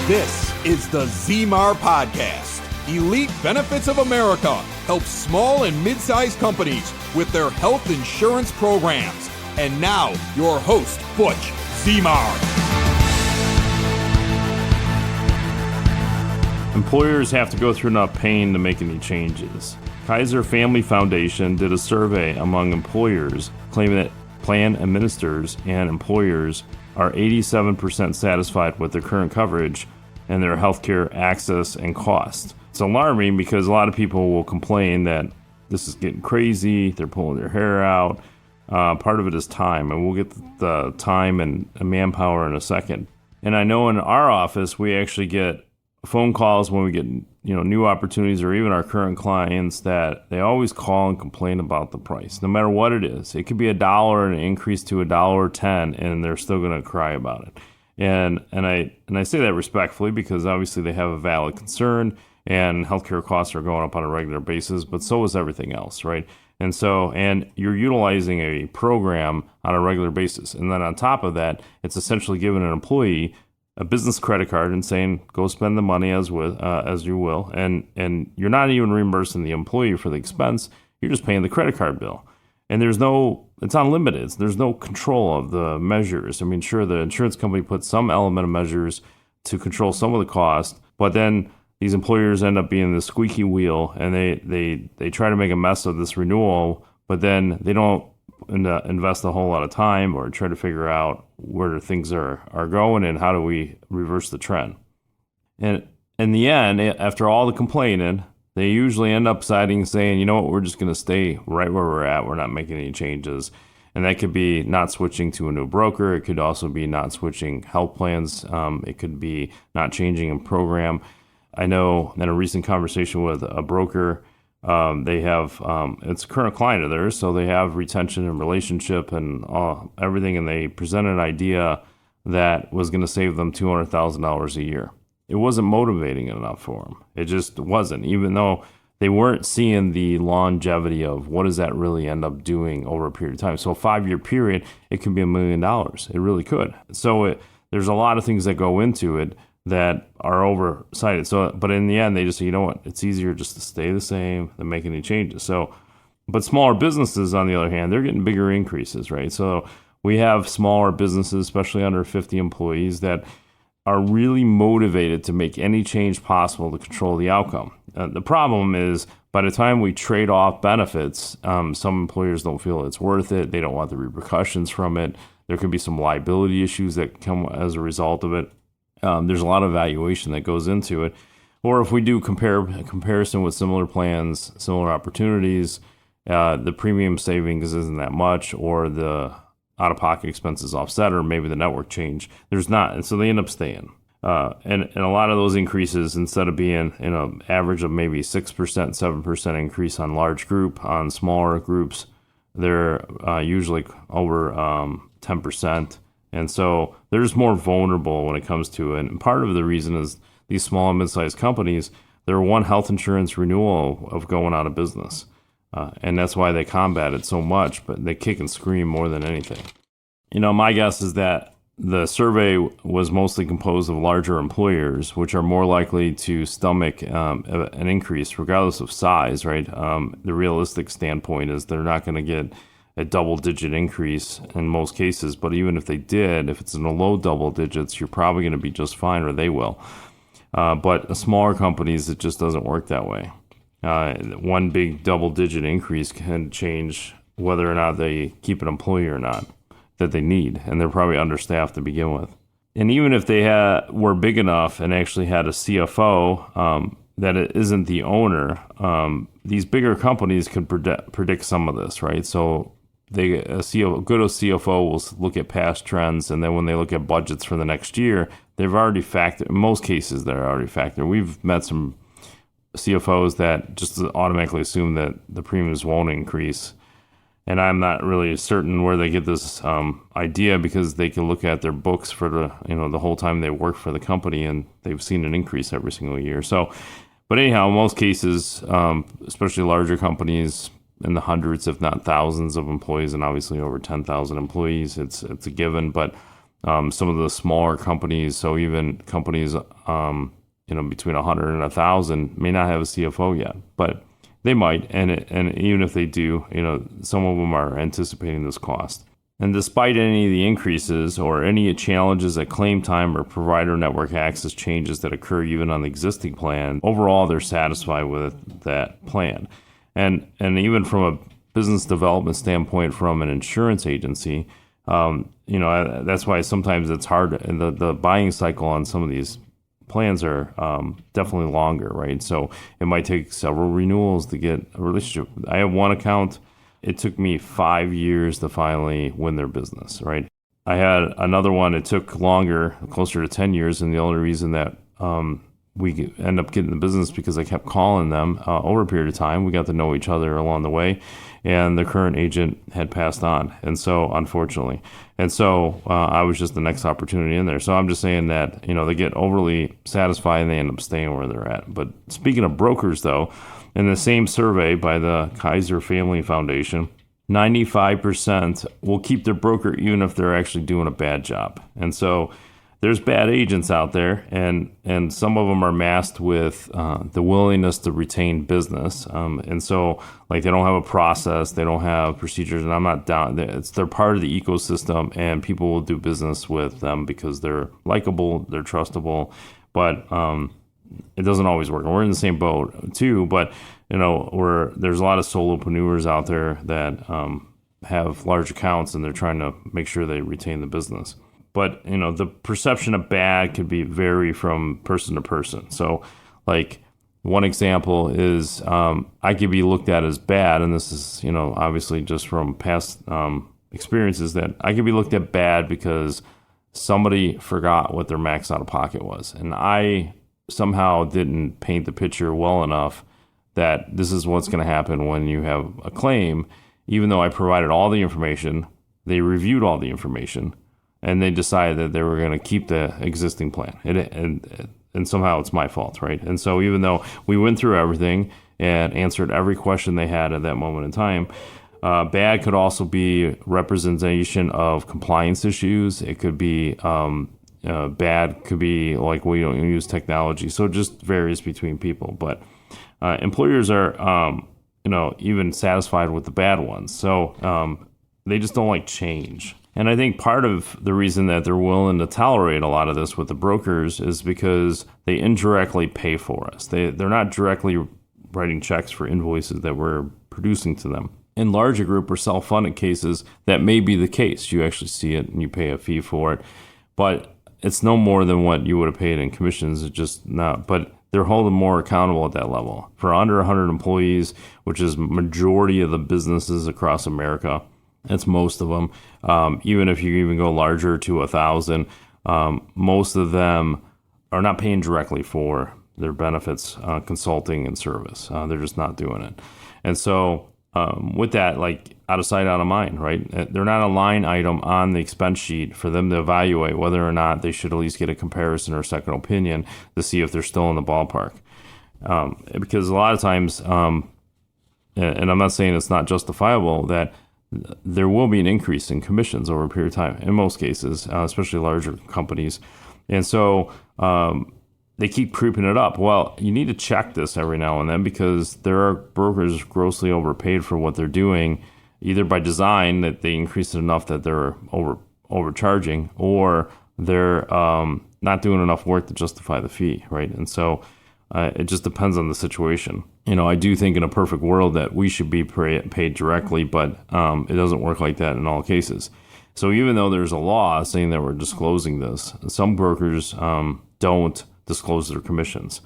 This is the ZMAR Podcast. Elite Benefits of America helps small and mid-sized companies with their health insurance programs. And now, your host, Butch ZMAR. Employers have to go through enough pain to make any changes. Kaiser Family Foundation did a survey among employers claiming that plan administrators and employers are 87% satisfied with their current coverage and their healthcare access and cost. It's alarming because a lot of people will complain that this is getting crazy, they're pulling their hair out. Part of it is time, and we'll get the time and manpower in a second. And I know in our office, we actually get phone calls when we get new opportunities, or even our current clients, that they always call and complain about the price, no matter what it is. It could be $1 and an increase to $1.10, and they're still going to cry about it. And I say that respectfully because obviously they have a valid concern, and healthcare costs are going up on a regular basis, but so is everything else, right? And you're utilizing a program on a regular basis. And then on top of that, it's essentially giving an employee a business credit card and saying, go spend the money as you will. And you're not even reimbursing the employee for the expense. You're just paying the credit card bill. And it's unlimited. There's no control of the measures. I mean, sure, the insurance company puts some element of measures to control some of the cost, but then these employers end up being the squeaky wheel, and they try to make a mess of this renewal, but then they don't invest a whole lot of time or try to figure out where things are going and how do we reverse the trend. And in the end, after all the complaining, they usually end up saying, you know what, we're just going to stay right where we're at. We're not making any changes. And that could be not switching to a new broker. It could also be not switching health plans. It could be not changing a program. I know in a recent conversation with a broker, they have, it's a current client of theirs, so they have retention and relationship and everything, and they presented an idea that was going to save them $200,000 a year. It wasn't motivating enough for them. It just wasn't, even though they weren't seeing the longevity of what does that really end up doing over a period of time. So a 5-year period, it could be $1 million. It really could. So there's a lot of things that go into it that are oversighted. So, but in the end, they just say, you know what, it's easier just to stay the same than make any changes. So, but smaller businesses, on the other hand, they're getting bigger increases, right? So we have smaller businesses, especially under 50 employees, that are really motivated to make any change possible to control the outcome. The problem is, by the time we trade off benefits, some employers don't feel it's worth it. They don't want the repercussions from it. There could be some liability issues that come as a result of it. There's a lot of valuation that goes into it. Or if we do comparison with similar plans, similar opportunities, the premium savings isn't that much, or the out-of-pocket expenses offset, or maybe the network change. There's not, and so they end up staying. And a lot of those increases, instead of being an average of maybe 6%, 7% increase on large group, on smaller groups, they're usually over 10%. And so they're just more vulnerable when it comes to it. And part of the reason is these small and mid-sized companies, they're one health insurance renewal of going out of business. And that's why they combat it so much, but they kick and scream more than anything. My guess is that the survey was mostly composed of larger employers, which are more likely to stomach an increase regardless of size, right? The realistic standpoint is they're not going to get a double-digit increase in most cases, but even if they did, if it's in the low double digits, you're probably going to be just fine, or they will. But smaller companies, it just doesn't work that way. One big double-digit increase can change whether or not they keep an employee or not that they need, and they're probably understaffed to begin with. And even if they were big enough and actually had a CFO that it isn't the owner, these bigger companies could predict some of this, right? So good CFO will look at past trends, and then when they look at budgets for the next year, they've already factored. In most cases, they're already factored. We've met some CFOs that just automatically assume that the premiums won't increase, and I'm not really certain where they get this idea, because they can look at their books for the whole time they work for the company, and they've seen an increase every single year. So, but anyhow, in most cases, especially larger companies, in the hundreds, if not thousands of employees, and obviously over 10,000 employees, it's a given. But Some of the smaller companies, so even companies, between 100 and 1,000 may not have a CFO yet, but they might. And even if they do, some of them are anticipating this cost. And despite any of the increases or any challenges at claim time or provider network access changes that occur even on the existing plan, overall they're satisfied with that plan. And even from a business development standpoint, from an insurance agency, that's why sometimes it's hard. The buying cycle on some of these plans are definitely longer, right? So it might take several renewals to get a relationship. I have one account. It took me 5 years to finally win their business, right? I had another one. It took longer, closer to 10 years. And the only reason that we end up getting the business because I kept calling them over a period of time. We got to know each other along the way. And the current agent had passed on. And so, unfortunately. And so I was just the next opportunity in there. So I'm just saying that, they get overly satisfied and they end up staying where they're at. But speaking of brokers, though, in the same survey by the Kaiser Family Foundation, 95% will keep their broker even if they're actually doing a bad job. And so there's bad agents out there, and some of them are masked with the willingness to retain business. And so, they don't have a process, they don't have procedures, and I'm not down. They're part of the ecosystem, and people will do business with them because they're likable, they're trustable, but it doesn't always work. And we're in the same boat too, but there's a lot of solopreneurs out there that have large accounts, and they're trying to make sure they retain the business. But, the perception of bad could vary from person to person. So, one example is I could be looked at as bad, and this is, obviously just from past experiences, that I could be looked at bad because somebody forgot what their max out of pocket was. And I somehow didn't paint the picture well enough that this is what's going to happen when you have a claim, even though I provided all the information, they reviewed all the information, and they decided that they were going to keep the existing plan. And somehow it's my fault, right? And so even though we went through everything and answered every question they had at that moment in time, bad could also be representation of compliance issues. It could be bad could be like we don't use technology. So it just varies between people. But employers are, even satisfied with the bad ones. So they just don't like change. And I think part of the reason that they're willing to tolerate a lot of this with the brokers is because they indirectly pay for us. They're not directly writing checks for invoices that we're producing to them. In larger group or self-funded cases, that may be the case. You actually see it and you pay a fee for it. But it's no more than what you would have paid in commissions. It's just not. But they're holding more accountable at that level. For under 100 employees, which is majority of the businesses across America, that's most of them. Even if you even go larger to 1,000, most of them are not paying directly for their benefits, consulting and service. They're just not doing it. And so with that, out of sight, out of mind, right? They're not a line item on the expense sheet for them to evaluate whether or not they should at least get a comparison or a second opinion to see if they're still in the ballpark. Because a lot of times, and I'm not saying it's not justifiable, that there will be an increase in commissions over a period of time in most cases, especially larger companies. And so they keep creeping it up. Well, you need to check this every now and then because there are brokers grossly overpaid for what they're doing, either by design that they increase it enough that they're overcharging, or they're not doing enough work to justify the fee, right? And so it just depends on the situation. I do think in a perfect world that we should be paid directly, but it doesn't work like that in all cases. So even though there's a law saying that we're disclosing this, some brokers don't disclose their commissions,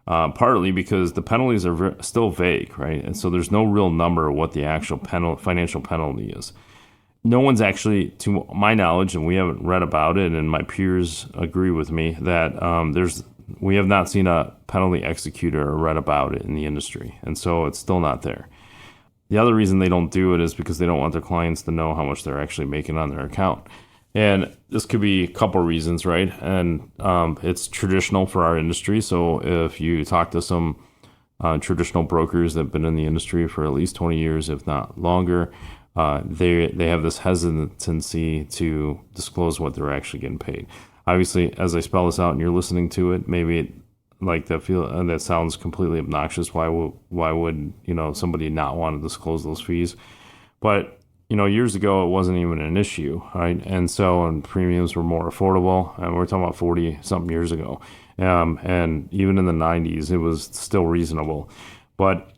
partly because the penalties are still vague, right? And so there's no real number of what the actual financial penalty is. No one's actually, to my knowledge, and we haven't read about it, and my peers agree with me, that we have not seen a penalty executed or read about it in the industry. And so it's still not there. The other reason they don't do it is because they don't want their clients to know how much they're actually making on their account. And this could be a couple reasons, right? And it's traditional for our industry. So if you talk to some traditional brokers that have been in the industry for at least 20 years, if not longer, they have this hesitancy to disclose what they're actually getting paid. Obviously, as I spell this out and you're listening to it, maybe that sounds completely obnoxious. Why would somebody not want to disclose those fees? But years ago, it wasn't even an issue, right? And premiums were more affordable, and we're talking about 40-something years ago. And even in the 90s, it was still reasonable. But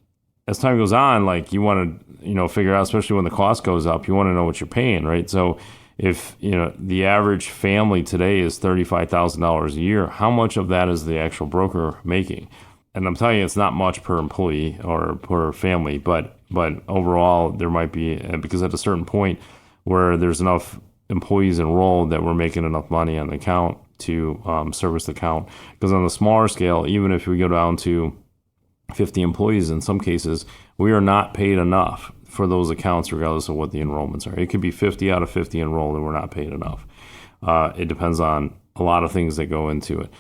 as time goes on, you want to, figure out, especially when the cost goes up, you want to know what you're paying, right? So if, the average family today is $35,000 a year, how much of that is the actual broker making? And I'm telling you, it's not much per employee or per family, but overall there might be, because at a certain point where there's enough employees enrolled that we're making enough money on the account to service the account. Because on the smaller scale, even if we go down to 50 employees, in some cases, we are not paid enough for those accounts regardless of what the enrollments are. It could be 50 out of 50 enrolled and we're not paid enough. It depends on a lot of things that go into it.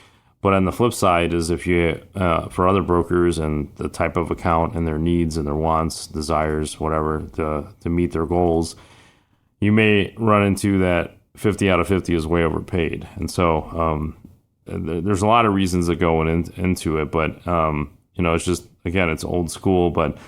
But on the flip side is if you, for other brokers and the type of account and their needs and their wants, desires, whatever, to meet their goals, you may run into that 50 out of 50 is way overpaid. And so there's a lot of reasons that go into it, but it's just, again, it's old school, but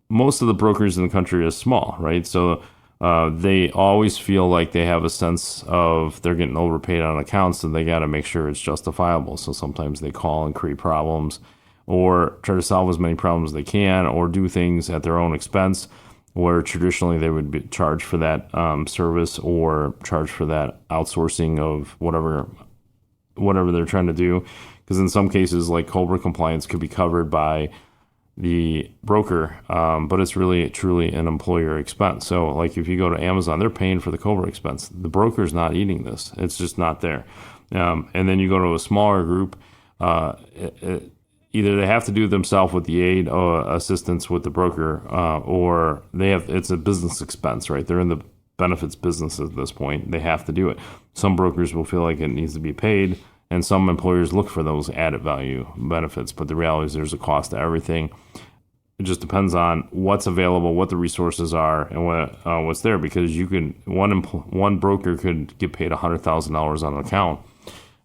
most of the brokers in the country are small, right? So they always feel like they have a sense of they're getting overpaid on accounts, and they got to make sure it's justifiable. So sometimes they call and create problems or try to solve as many problems as they can, or do things at their own expense, where traditionally they would be charged for that service or charged for that outsourcing of whatever they're trying to do. Because in some cases, like COBRA compliance could be covered by the broker, but it's really truly an employer expense. So like if you go to Amazon, they're paying for the COBRA expense. The broker's not eating this. It's just not there. And then you go to a smaller group, either they have to do it themselves with the aid or assistance with the broker, or it's a business expense, right? They're in the benefits business at this point. They have to do it. Some brokers will feel like it needs to be paid, and some employers look for those added value benefits. But the reality is there's a cost to everything. It just depends on what's available, what the resources are, and what's there. Because one broker could get paid $100,000 on an account,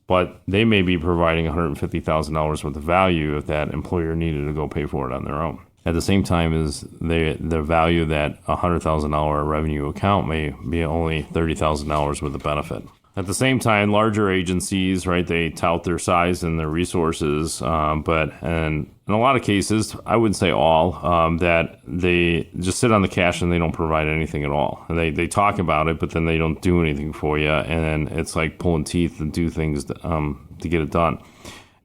but they may be providing $150,000 worth of value if that employer needed to go pay for it on their own. At the same time as the value that $100,000 revenue account may be only $30,000 worth of benefit. At the same time, larger agencies, right, they tout their size and their resources, but in a lot of cases, I wouldn't say all, that they just sit on the cash and they don't provide anything at all. And they talk about it, but then they don't do anything for you, and it's like pulling teeth and do things to get it done.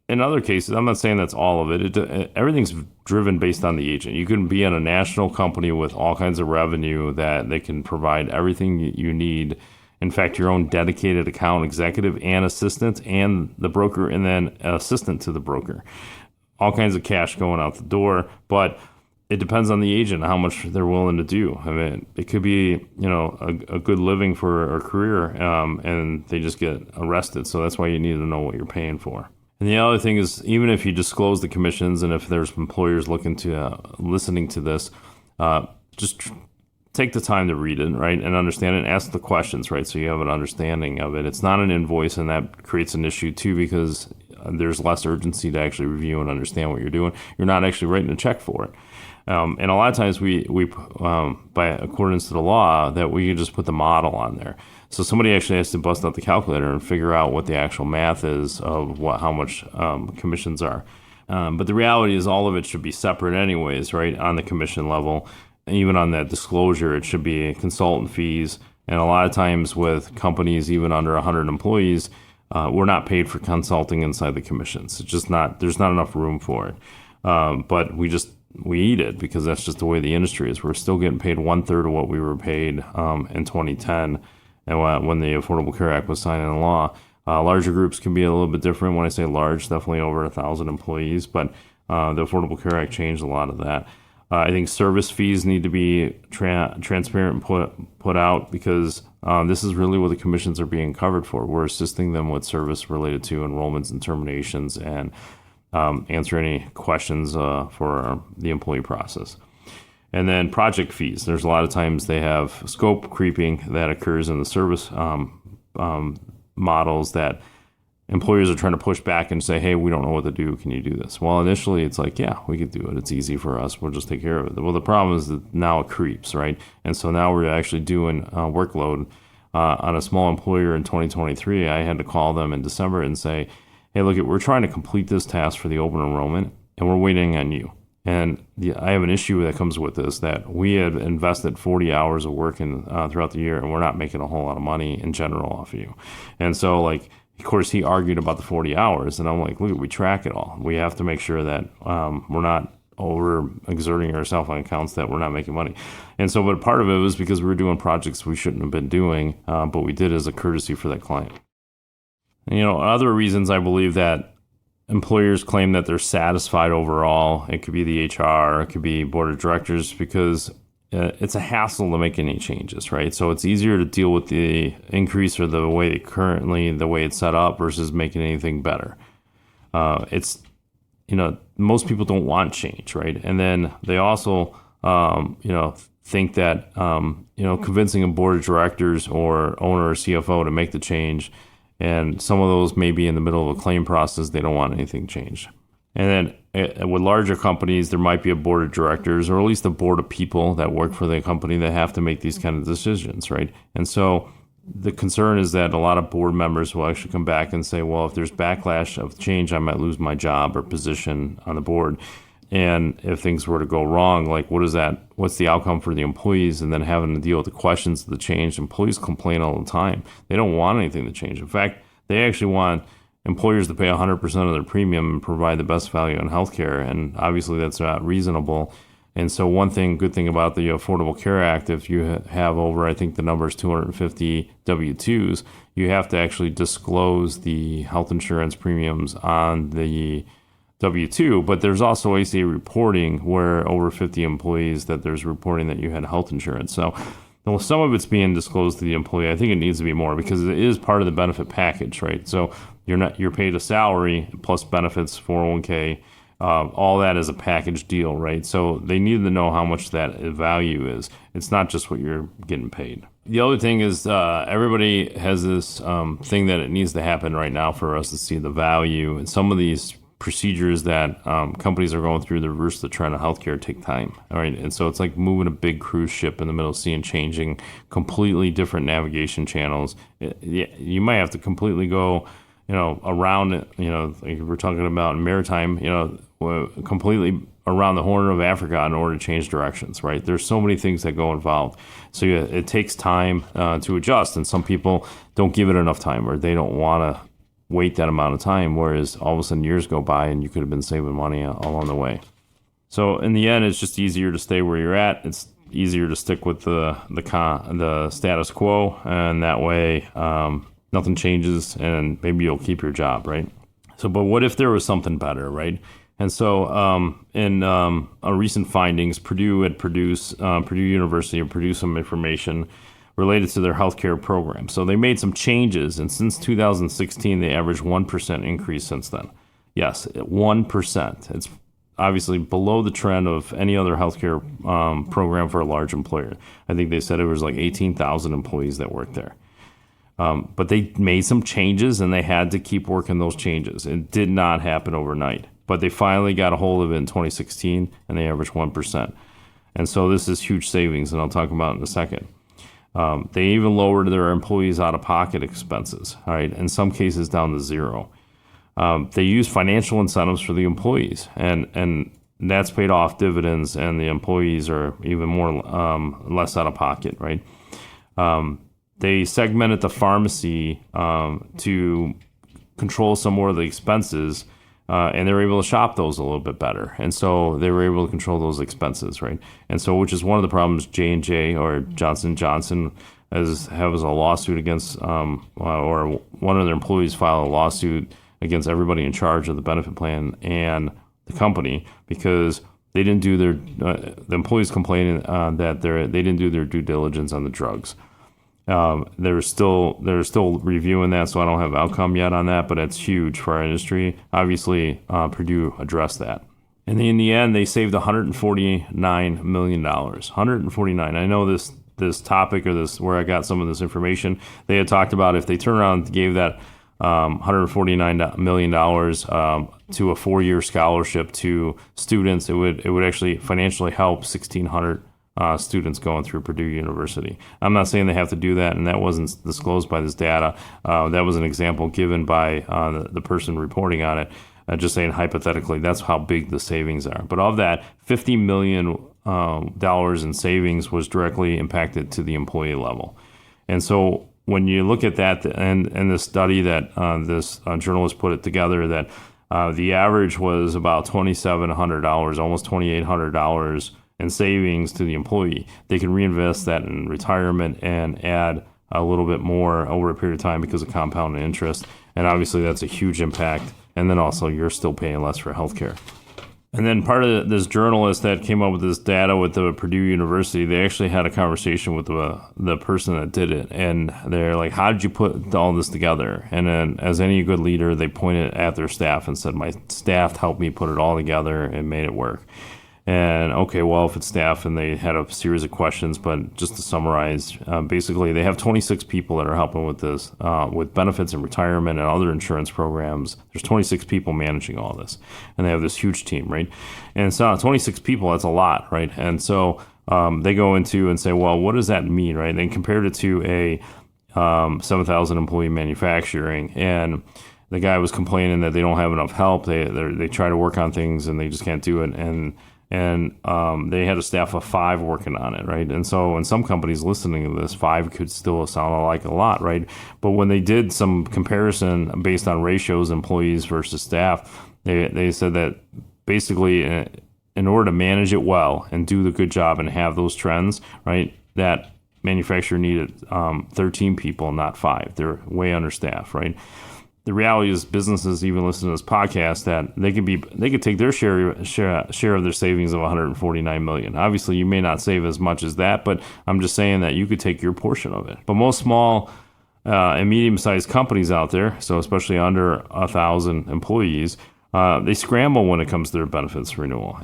In other cases, I'm not saying that's all of it. Everything's driven based on the agent. You can be in a national company with all kinds of revenue that they can provide everything you need. In fact, your own dedicated account executive and assistant, and the broker, and then an assistant to the broker. All kinds of cash going out the door, but it depends on the agent how much they're willing to do. I mean, it could be a good living for a career, and they just get arrested. So that's why you need to know what you're paying for. And the other thing is, even if you disclose the commissions, and if there's employers listening to this, just take the time to read it, right, and understand it, and ask the questions, right, so you have an understanding of it. It's not an invoice, and that creates an issue too, because there's less urgency to actually review and understand what you're doing. You're not actually writing a check for it. And a lot of times we by accordance to the law, that we can just put the model on there. So somebody actually has to bust out the calculator and figure out what the actual math is of how much commissions are. But the reality is all of it should be separate anyways, right, on the commission level. Even on that disclosure, it should be consultant fees. And a lot of times with companies, even under 100 employees, we're not paid for consulting inside the commissions. It's just there's not enough room for it. But we eat it because that's just the way the industry is. We're still getting paid 1/3 of what we were paid in 2010, and when the Affordable Care Act was signed into law. Larger groups can be a little bit different. When I say large, definitely over 1,000 employees, but the Affordable Care Act changed a lot of that. I think service fees need to be transparent and put out, because this is really what the commissions are being covered for. We're assisting them with service related to enrollments and terminations, and answer any questions for the employee process. And then project fees. There's a lot of times they have scope creeping that occurs in the service models that employers are trying to push back and say, hey, we don't know what to do. Can you do this? Well, initially it's like, yeah, we could do it. It's easy for us. We'll just take care of it. Well, the problem is that now it creeps, right? And so now we're actually doing workload on a small employer in 2023. I had to call them in December and say, hey, look, we're trying to complete this task for the open enrollment and we're waiting on you. And I have an issue that comes with this, that we had invested 40 hours of work throughout the year and we're not making a whole lot of money in general off of you. And so of course, he argued about the 40 hours, and I'm like, look, we track it all. We have to make sure that we're not overexerting ourselves on accounts that we're not making money. And so, but part of it was because we were doing projects we shouldn't have been doing, but we did as a courtesy for that client. And, other reasons I believe that employers claim that they're satisfied overall, it could be the HR, it could be board of directors, because it's a hassle to make any changes, right? So it's easier to deal with the increase or the way it's set up versus making anything better. It's, most people don't want change, right? And then they also, think that, convincing a board of directors or owner or CFO to make the change, and some of those may be in the middle of a claim process, they don't want anything changed. And then with larger companies, there might be a board of directors or at least a board of people that work for the company that have to make these kind of decisions, right? And so the concern is that a lot of board members will actually come back and say, well, if there's backlash of change, I might lose my job or position on the board. And if things were to go wrong, what's the outcome for the employees? And then having to deal with the questions of the change. Employees complain all the time. They don't want anything to change. In fact, they actually want employers to pay 100% of their premium and provide the best value in healthcare. And obviously that's not reasonable. And so good thing about the Affordable Care Act, if you have over, I think the number is 250 W-2s, you have to actually disclose the health insurance premiums on the W-2. But there's also ACA reporting where over 50 employees that there's reporting that you had health insurance. So some of it's being disclosed to the employee. I think it needs to be more because it is part of the benefit package, right? So you're paid a salary plus benefits, 401k, all that is a package deal, right? So they need to know how much that value is. It's not just what you're getting paid. The other thing is everybody has this thing that it needs to happen right now for us to see the value. And some of these procedures that companies are going through to reverse the trend of healthcare take time. All right. And so it's like moving a big cruise ship in the middle of the sea and changing completely different navigation channels. You might have to completely go, around it, like we're talking about maritime, completely around the Horn of Africa in order to change directions, right? There's so many things that go involved. So it takes time to adjust. And some people don't give it enough time or they don't want to wait that amount of time, whereas all of a sudden years go by and you could have been saving money along the way. So in the end, it's just easier to stay where you're at. It's easier to stick with the status quo, and that way nothing changes and maybe you'll keep your job, right? So, but what if there was something better, right? And so in recent findings, Purdue University had produced some information related to their healthcare program. So they made some changes, and since 2016, they averaged 1% increase since then. Yes, 1%. It's obviously below the trend of any other healthcare program for a large employer. I think they said it was like 18,000 employees that worked there. But they made some changes, and they had to keep working those changes. It did not happen overnight. But they finally got a hold of it in 2016, and they averaged 1%. And so this is huge savings, and I'll talk about it in a second. They even lowered their employees' out-of-pocket expenses, all right, in some cases down to zero. They use financial incentives for the employees, and that's paid off dividends, and the employees are even more less out-of-pocket, right? They segmented the pharmacy to control some more of the expenses, and they were able to shop those a little bit better. And so they were able to control those expenses, right? And so, which is one of the problems J&J or Johnson & Johnson has a lawsuit against, or one of their employees filed a lawsuit against everybody in charge of the benefit plan and the company because they didn't do the employees complaining that they didn't do their due diligence on the drugs. They're still reviewing that, so I don't have outcome yet on that, but it's huge for our industry. Obviously, Purdue addressed that. And in the end, they saved $149 million. 149. I know this topic or this where I got some of this information. They had talked about if they turned around and gave that $149 million to a 4-year scholarship to students, it would actually financially help 1,600 students going through Purdue University. I'm not saying they have to do that, and that wasn't disclosed by this data. That was an example given by the person reporting on it. Just saying hypothetically, that's how big the savings are. But of that, $50 million in savings was directly impacted to the employee level. And so when you look at that and the study that this journalist put it together, that the average was about $2,700, almost $2,800 in savings to the employee. They can reinvest that in retirement and add a little bit more over a period of time because of compounded interest. And obviously that's a huge impact. And then also you're still paying less for healthcare. And then part of this journalist that came up with this data with the Purdue University, they actually had a conversation with the person that did it. And they're like, how did you put all this together? And then as any good leader, they pointed at their staff and said, my staff helped me put it all together and made it work. And okay, well, if it's staff, and they had a series of questions, but just to summarize, basically they have 26 people that are helping with this, with benefits and retirement and other insurance programs. There's 26 people managing all this, and they have this huge team, right? And so 26 people, that's a lot, right? And so they go into and say, well, what does that mean, right? And compared it to a 7,000 employee manufacturing, and the guy was complaining that they don't have enough help. They try to work on things and they just can't do it, and they had a staff of 5 working on it, right? And so in some companies listening to this, 5 could still sound like a lot, right? But when they did some comparison based on ratios, employees versus staff, they said that basically in order to manage it well and do the good job and have those trends, right, that manufacturer needed 13 people, not 5. They're way understaffed, right? The reality is businesses, even listening to this podcast, that they could take their share of their savings of $149 million. Obviously, you may not save as much as that, but I'm just saying that you could take your portion of it. But most small and medium-sized companies out there, so especially under 1,000 employees, they scramble when it comes to their benefits renewal.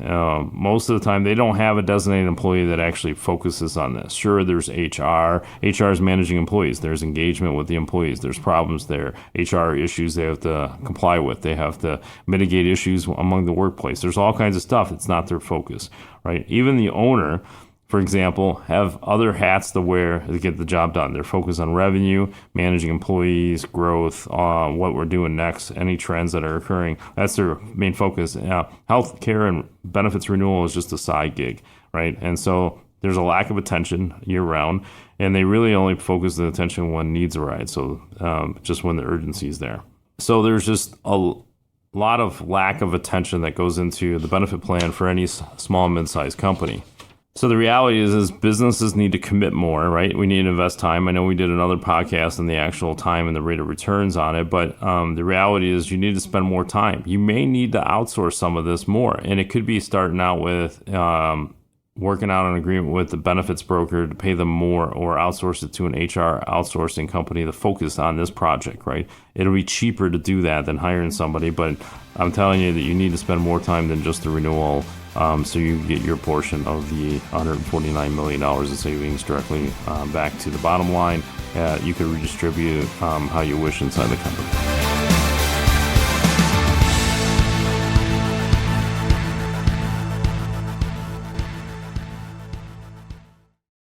Most of the time, they don't have a designated employee that actually focuses on this. Sure, there's HR. HR is managing employees. There's engagement with the employees. There's problems there. HR issues they have to comply with. They have to mitigate issues among the workplace. There's all kinds of stuff. It's not their focus, right? Even the owner, for example, have other hats to wear to get the job done. They're focused on revenue, managing employees, growth, what we're doing next, any trends that are occurring. That's their main focus. Health care and benefits renewal is just a side gig, right? And so there's a lack of attention year-round, and they really only focus the attention when needs arise, so just when the urgency is there. So there's just a lot of lack of attention that goes into the benefit plan for any small and mid-sized company. So the reality is businesses need to commit more, right? We need to invest time. I know we did another podcast on the actual time and the rate of returns on it, but the reality is you need to spend more time. You may need to outsource some of this more, and it could be starting out with working out an agreement with the benefits broker to pay them more, or outsource it to an HR outsourcing company to focus on this project, right? It'll be cheaper to do that than hiring somebody, but I'm telling you that you need to spend more time than just the renewal, so you get your portion of the $149 million in savings directly back to the bottom line. You could redistribute how you wish inside the company.